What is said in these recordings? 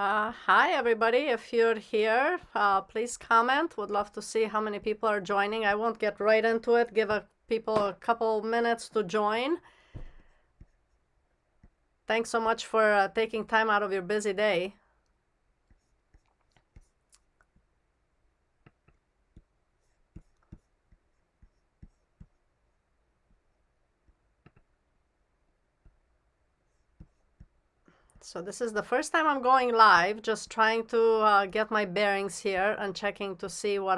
Hi, everybody. If you're here, please comment. Would love to see how many people are joining. I won't get right into it. Give people a couple minutes to join. Thanks so much for taking time out of your busy day. So this is the first time I'm going live, just trying to get my bearings here and checking to see what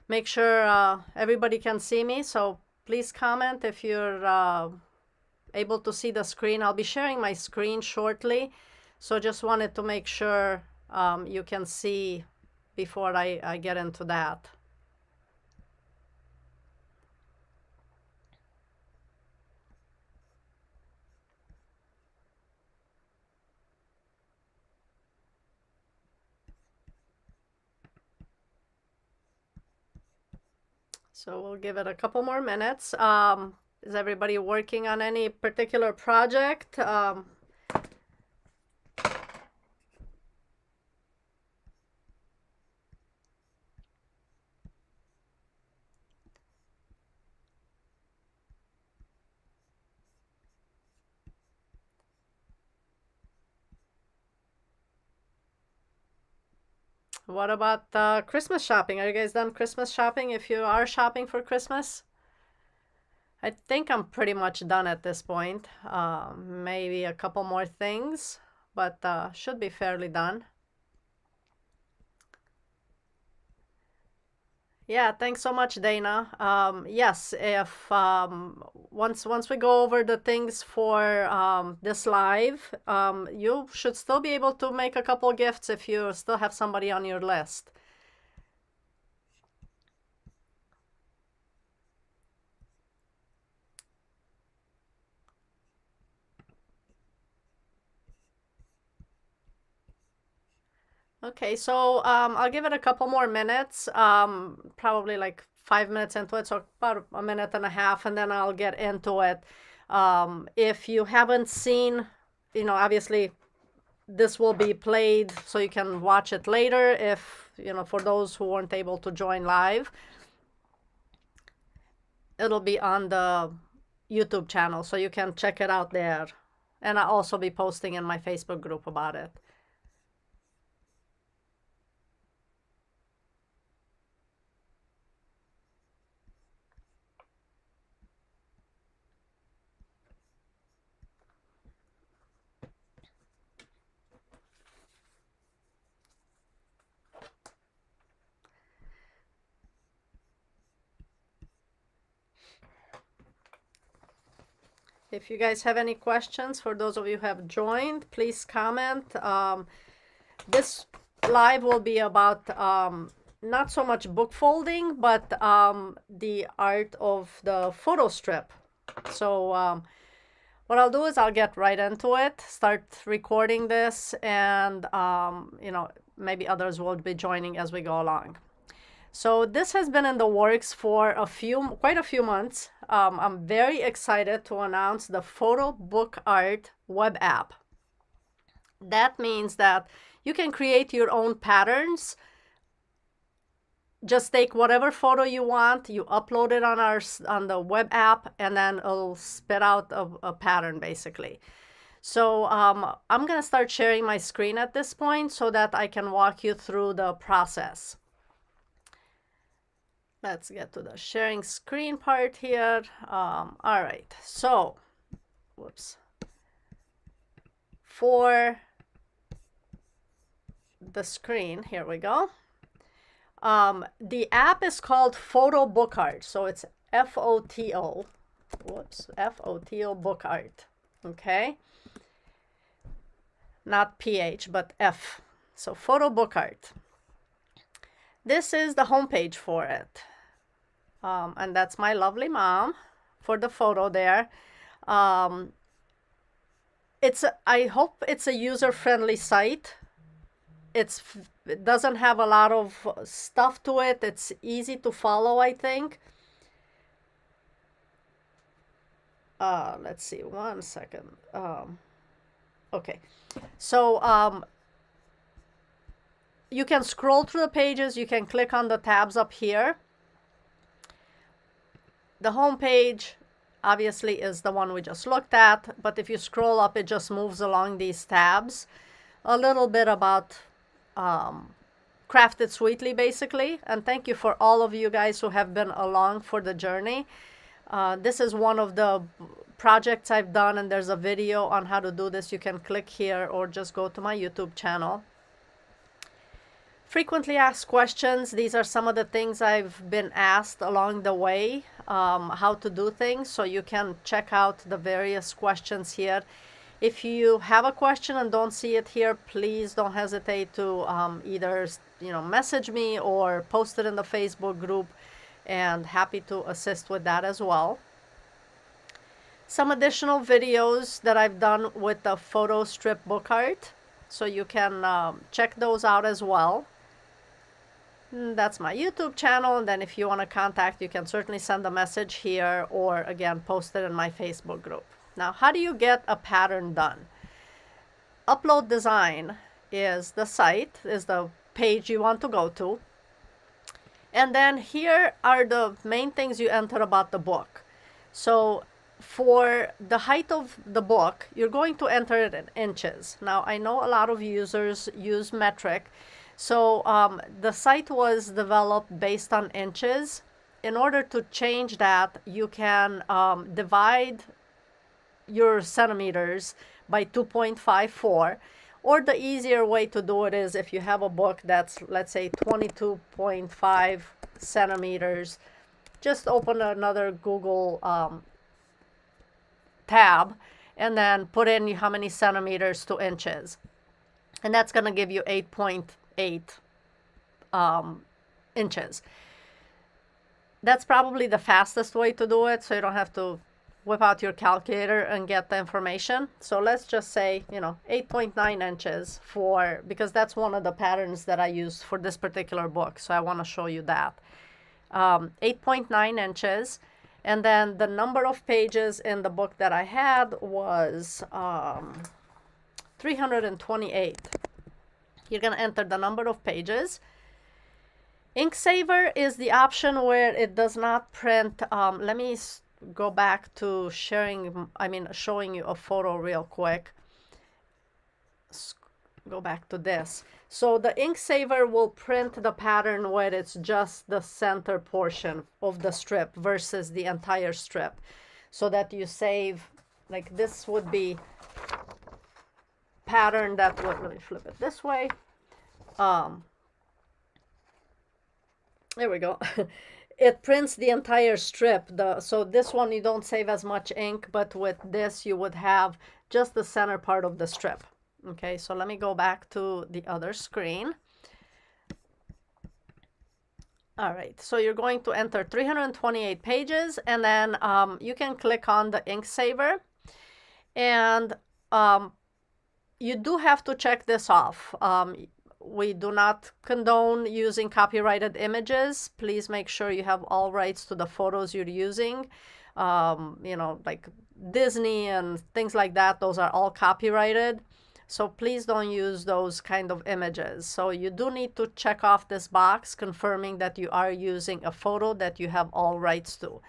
make sure everybody can see me. So please comment if you're able to see the screen. I'll be sharing my screen shortly. So just wanted to make sure you can see before I get into that. So we'll give it a couple more minutes. Is everybody working on any particular project? What about Christmas shopping? Are you guys done Christmas shopping if you are shopping for Christmas? I think I'm pretty much done at this point. Maybe a couple more things, but should be fairly done. Yeah, thanks so much, Dana. Yes, if once we go over the things for this live, you should still be able to make a couple gifts if you still have somebody on your list. Okay, so I'll give it a couple more minutes, probably like 5 minutes into it, so about a minute and a half, and then I'll get into it. If you haven't seen, obviously this will be played so you can watch it later if, for those who weren't able to join live. It'll be on the YouTube channel, so you can check it out there. And I'll also be posting in my Facebook group about it. If you guys have any questions, for those of you who have joined, please comment. This live will be about not so much book folding, but the art of the photo strip. So what I'll do is I'll get right into it, start recording this, and maybe others will be joining as we go along. So this has been in the works for quite a few months. I'm very excited to announce the Foto Book Art web app. That means that you can create your own patterns. Just take whatever photo you want, you upload it on the web app, and then it'll spit out a pattern basically. So I'm gonna start sharing my screen at this point so that I can walk you through the process. Let's get to the sharing screen part here. All right, so, whoops. For the screen, here we go. The app is called Foto Book Art. So it's F-O-T-O, F-O-T-O Book Art, okay? Not P-H, but F. So Foto Book Art. This is the homepage for it. And that's my lovely mom for the photo there. I hope it's a user-friendly site. It doesn't have a lot of stuff to it. It's easy to follow, I think. Let's see, one second. Okay, so you can scroll through the pages. You can click on the tabs up here. The home page obviously is the one we just looked at, but if you scroll up, it just moves along these tabs. A little bit about Crafted Sweetly, basically. And thank you for all of you guys who have been along for the journey. This is one of the projects I've done, and there's a video on how to do this. You can click here or just go to my YouTube channel. Frequently asked questions. These are some of the things I've been asked along the way, how to do things. So you can check out the various questions here. If you have a question and don't see it here, please don't hesitate to either message me or post it in the Facebook group, and happy to assist with that as well. Some additional videos that I've done with the photo strip book art, so you can check those out as well. That's my YouTube channel, and then if you want to contact, you can certainly send a message here or again post it in my Facebook group. Now, how do you get a pattern done? Upload Design is the site, is the page you want to go to. And then here are the main things you enter about the book. So for the height of the book, you're going to enter it in inches. Now, I know a lot of users use metric. So the site was developed based on inches. In order to change that, you can divide your centimeters by 2.54, or the easier way to do it is if you have a book that's, let's say, 22.5 centimeters, just open another Google tab and then put in how many centimeters to inches, and that's going to give you 8.8 inches. That's probably the fastest way to do it, so you don't have to whip out your calculator and get the information. So let's just say 8.9 inches because that's one of the patterns that I used for this particular book, so I want to show you that. 8.9 inches, and then the number of pages in the book that I had was 328. You're going to enter the number of pages. Inksaver is the option where it does not print. Let me go back to showing you a photo real quick. Go back to this. So the Inksaver will print the pattern where it's just the center portion of the strip versus the entire strip, so that you save, like this would be pattern that would, let me flip it this way. There we go. It prints the entire strip. So this one you don't save as much ink, but with this you would have just the center part of the strip. Okay, so let me go back to the other screen. All right, so you're going to enter 328 pages, and then you can click on the Inksaver, and you do have to check this off. We do not condone using copyrighted images. Please make sure you have all rights to the photos you're using. Like Disney and things like that, those are all copyrighted. So please don't use those kind of images. So you do need to check off this box confirming that you are using a photo that you have all rights to.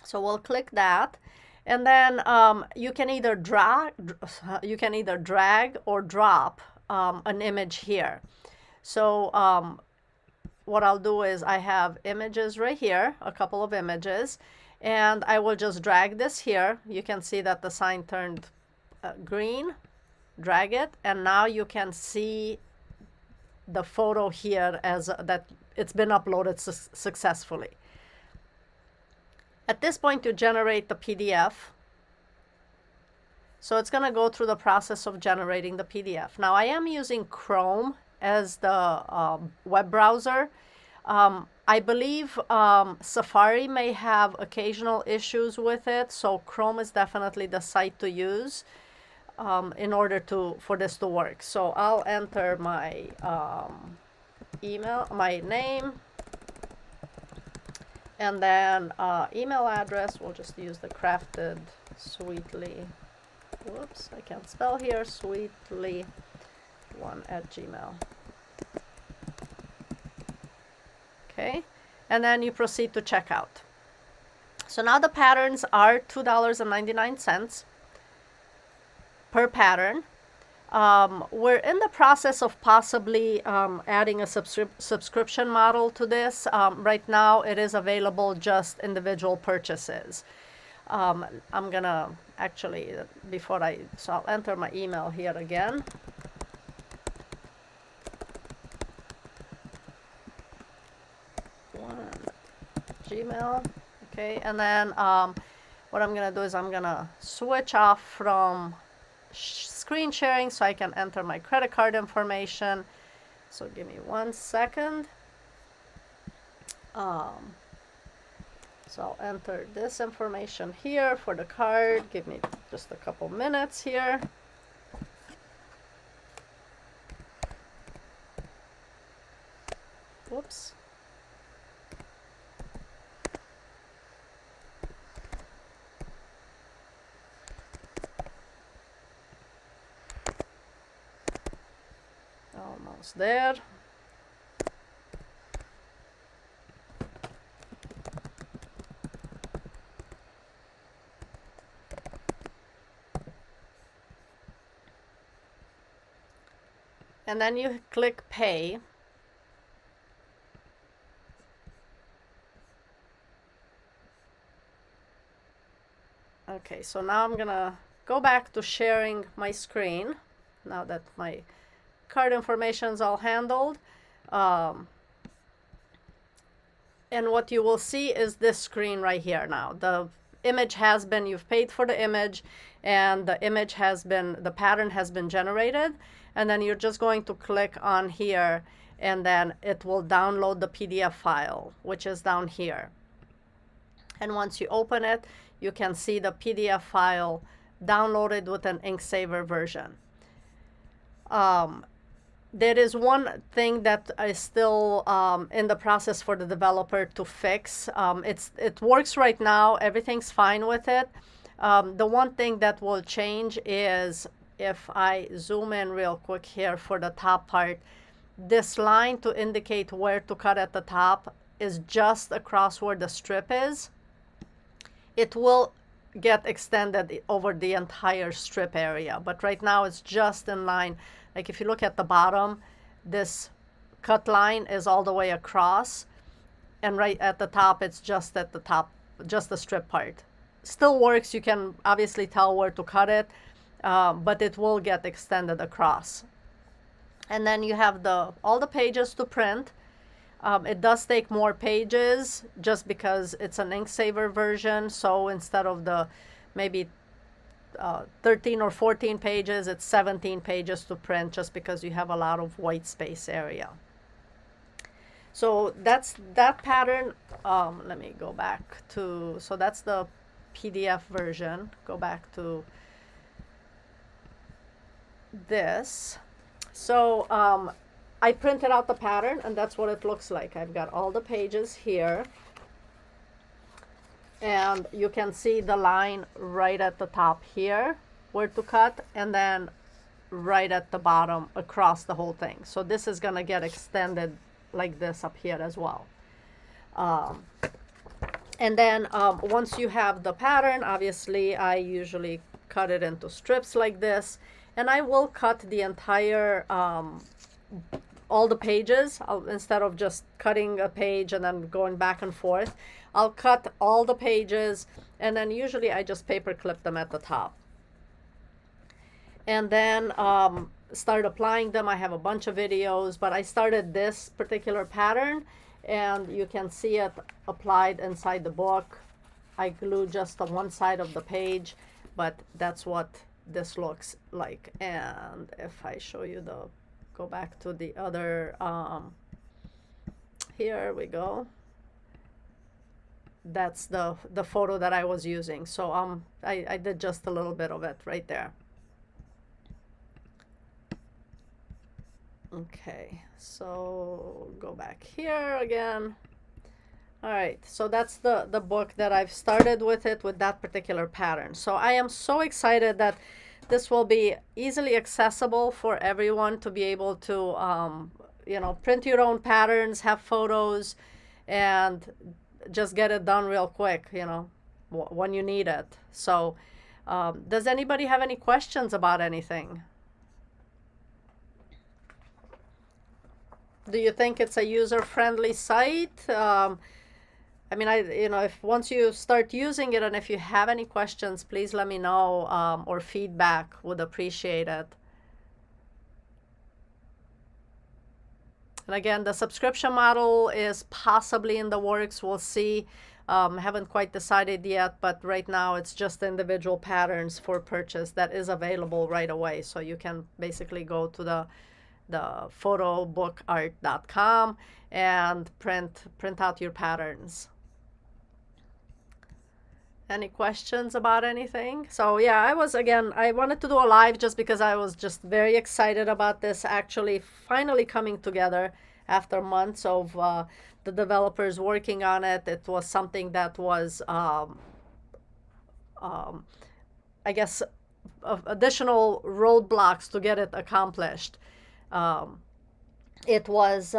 So we'll click that. And then you can either drag or drop an image here. So what I'll do is I have images right here, a couple of images, and I will just drag this here. You can see that the sign turned green. Drag it, and now you can see the photo here as that it's been uploaded successfully. At this point, you generate the PDF. So it's going to go through the process of generating the PDF. Now, I am using Chrome as the web browser. I believe Safari may have occasional issues with it, so Chrome is definitely the site to use in order for this to work. So I'll enter my email, my name, and then email address. We'll just use the Crafted Sweetly. Whoops, I can't spell here. Sweetly 1@gmail. Okay, and then you proceed to checkout. So now the patterns are $2.99 per pattern. We're in the process of possibly adding a subscription model to this. Right now it is available just individual purchases. I'm gonna actually, so I'll enter my email here again. Gmail. Okay, and then what I'm gonna do is I'm gonna switch off from screen sharing so I can enter my credit card information. So give me 1 second. So I'll enter this information here for the card. Give me just a couple minutes here. Whoops. Almost there. And then you click pay. Okay, so now I'm gonna go back to sharing my screen now that my card information is all handled. And what you will see is this screen right here now. The image has been, you've paid for the image, and the image has been, the pattern has been generated. And then you're just going to click on here, and then it will download the PDF file, which is down here. And once you open it, you can see the PDF file downloaded with an Inksaver version. There is one thing that is still in the process for the developer to fix. It works right now. Everything's fine with it. The one thing that will change is if I zoom in real quick here for the top part, this line to indicate where to cut at the top is just across where the strip is. It will get extended over the entire strip area, but right now it's just in line. Like if you look at the bottom, this cut line is all the way across, and right at the top it's just at the top, just the strip part. Still works, you can obviously tell where to cut it, but it will get extended across. And then you have all the pages to print. It does take more pages just because it's an Inksaver version, so instead of the maybe 13 or 14 pages, it's 17 pages to print just because you have a lot of white space area. So that's that pattern. Let me go back to, so that's the PDF version. Go back to this. So I printed out the pattern, and that's what it looks like. I've got all the pages here, and you can see the line right at the top here where to cut, and then right at the bottom across the whole thing. So this is gonna get extended like this up here as well. And then once you have the pattern, obviously I usually cut it into strips like this, and I will cut the entire all the pages. Instead of just cutting a page and then going back and forth, I'll cut all the pages, and then usually I just paper clip them at the top. And then start applying them. I have a bunch of videos, but I started this particular pattern, and you can see it applied inside the book. I glued just on one side of the page, but that's what this looks like. And if I show you go back to the other, here we go. That's the photo that I was using. So I did just a little bit of it right there. Okay, so go back here again. All right, so that's the book that I've started with it with that particular pattern. So I am so excited that this will be easily accessible for everyone to be able to, you know, print your own patterns, have photos, and just get it done real quick, you know, when you need it. So, does anybody have any questions about anything? Do you think it's a user-friendly site? I mean, you know, if once you start using it, and if you have any questions, please let me know, or feedback, would appreciate it. And again, the subscription model is possibly in the works. We'll see. Haven't quite decided yet, but right now it's just individual patterns for purchase that is available right away. So you can basically go to the photobookart.com and print out your patterns. Any questions about anything? So yeah, I wanted to do a live just because I was just very excited about this actually finally coming together after months of the developers working on it. It was something that was, I guess, additional roadblocks to get it accomplished. It was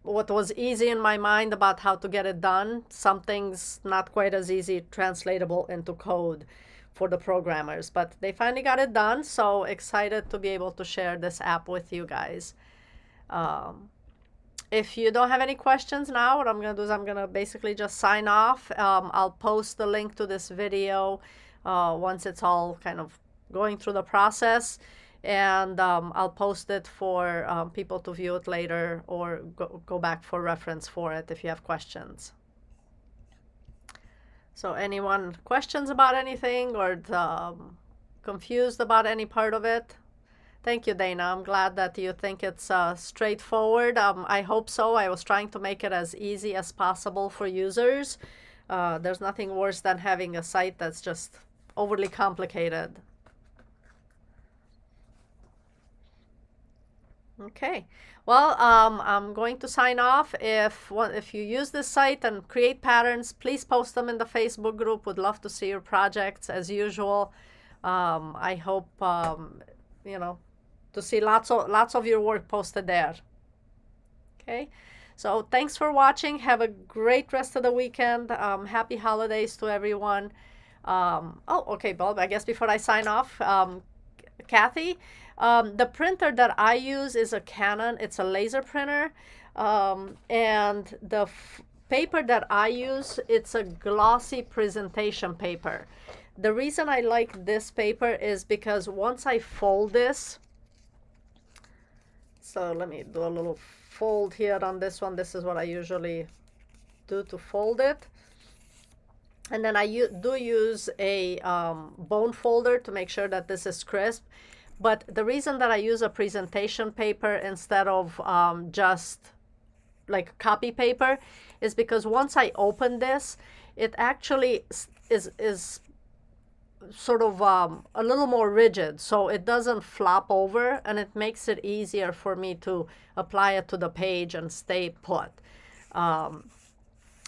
what was easy in my mind about how to get it done. Some things not quite as easy translatable into code for the programmers, but they finally got it done. So excited to be able to share this app with you guys. If you don't have any questions now, what I'm going to do is I'm going to basically just sign off. I'll post the link to this video once it's all kind of going through the process. And I'll post it for people to view it later, or go back for reference for it if you have questions. So anyone questions about anything, or confused about any part of it? Thank you, Dana. I'm glad that you think it's straightforward. I hope so. I was trying to make it as easy as possible for users. There's nothing worse than having a site that's just overly complicated. Okay, well, I'm going to sign off. If you use this site and create patterns, please post them in the Facebook group. Would love to see your projects as usual. I hope you know, to see lots of your work posted there. Okay, so thanks for watching. Have a great rest of the weekend. Happy holidays to everyone. Oh, okay, Bob. I guess before I sign off, Kathy. The printer that I use is a Canon. It's a laser printer. And the paper that I use, it's a glossy presentation paper. The reason I like this paper is because once I fold this, so let me do a little fold here on this one. This is what I usually do to fold it. And then I do use a bone folder to make sure that this is crisp. But the reason that I use a presentation paper instead of just like copy paper is because once I open this, it actually is sort of a little more rigid, so it doesn't flop over, and it makes it easier for me to apply it to the page and stay put.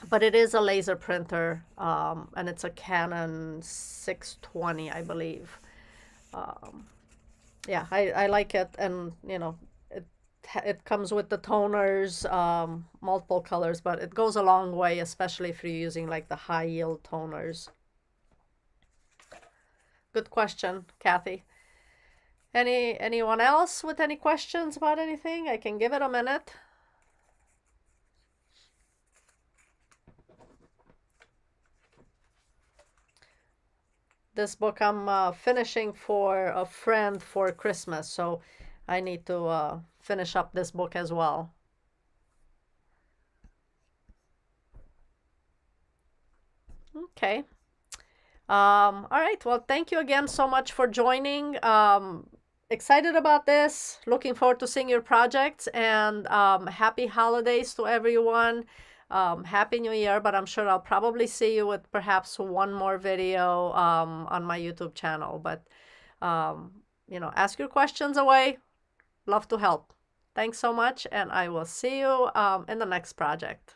But it is a laser printer, and it's a Canon 620, I believe. Yeah, I like it, and you know, it comes with the toners, multiple colors, but it goes a long way, especially if you're using like the high yield toners. Good question, Kathy. Anyone else with any questions about anything? I can give it a minute. This book I'm finishing for a friend for Christmas, so I need to finish up this book as well. Okay. All right. Well, thank you again so much for joining. Excited about this. Looking forward to seeing your projects, and happy holidays to everyone. Happy New Year, but I'm sure I'll probably see you with perhaps one more video on my YouTube channel. But, you know, ask your questions away. Love to help. Thanks so much, and I will see you in the next project.